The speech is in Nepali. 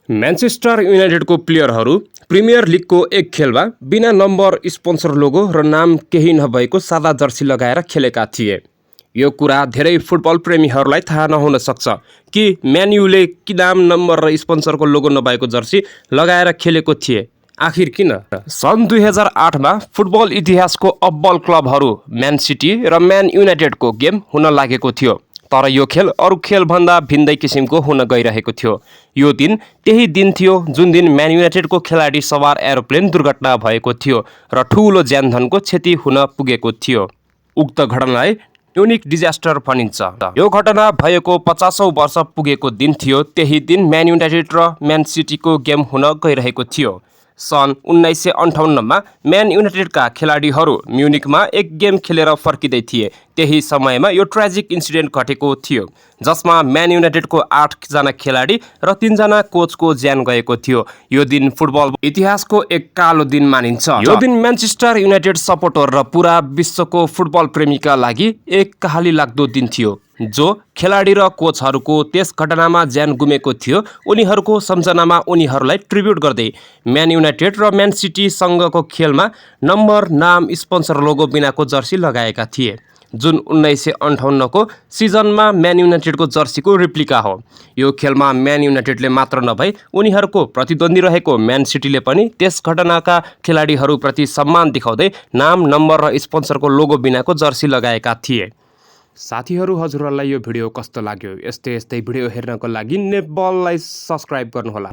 म्यानचेस्टर युनाइटेडको प्लेयरहरू प्रिमियर लिगको एक खेलमा बिना नम्बर स्पोन्सर लोगो र नाम केही नभएको सादा जर्सी लगाएर खेलेका थिए। यो कुरा धेरै फुटबल प्रेमीहरूलाई थाहा नहुन सक्छ कि म्यानयुले कि नाम नम्बर र स्पोन्सरको लोगो नभएको जर्सी लगाएर खेलेको थिए। आखिर किन? सन् 2008मा फुटबल इतिहासको अब्बल क्लबहरू म्यान सिटी र म्यान युनाइटेडको गेम हुन लागेको थियो। तर यो खेल अरू खेलभन्दा भिन्दै किसिमको हुन गइरहेको थियो। यो दिन त्यही दिन थियो जुन दिन म्यान युनाइटेडको खेलाडी सवार एरोप्लेन दुर्घटना भएको थियो र ठूलो ज्यानधनको क्षति हुन पुगेको थियो। उक्त घटनालाई युनिक डिजास्टर भनिन्छ। यो घटना भएको 50औं वर्ष पुगेको दिन थियो। त्यही दिन म्यान युनाइटेड र म्यान सिटीको गेम हुन गइरहेको थियो। सन् 1958मा म्यान युनाइटेडका खेलाडीहरू म्युनिकमा एक गेम खेलेर फर्किँदै थिए। त्यही समयमा यो ट्रेजिक इन्सिडेन्ट घटेको थियो जसमा म्यान युनाइटेडको 8 जना खेलाडी र 3 जना कोचको ज्यान गएको थियो। यो दिन फुटबल इतिहासको एक कालो दिन मानिन्छ। यो दिन म्यानचेस्टर युनाइटेड सपोर्टर र पुरा विश्वको फुटबल प्रेमीका लागि एक कहाली लाग्दो दिन थियो। जो खेलाडी र कोचहरूको त्यस घटनामा ज्यान गुमेको थियो उनीहरूको सम्झनामा उनीहरूलाई ट्रिब्युट गर्दै म्यान युनाइटेड र म्यान सिटीसँगको खेलमा नम्बर, नाम, स्पोन्सर लोगो बिनाको जर्सी लगाएका थिए, जुन 1958को सिजनमा म्यान युनाइटेडको जर्सीको रिप्लिका हो। यो खेलमा म्यान युनाइटेडले मात्र नभई उनीहरूको प्रतिद्वन्दी रहेको म्यान सिटीले पनि त्यस घटनाका खेलाडीहरूप्रति सम्मान देखाउँदै नाम, नम्बर र स्पोन्सरको लोगो बिनाको जर्सी लगाएका थिए। साथीहरू, हजुरहरूलाई यो भिडियो कस्तो लाग्यो? यस्तै भिडियो हेर्नको लागि नेटबललाई सब्स्क्राइब गर्नुहोला।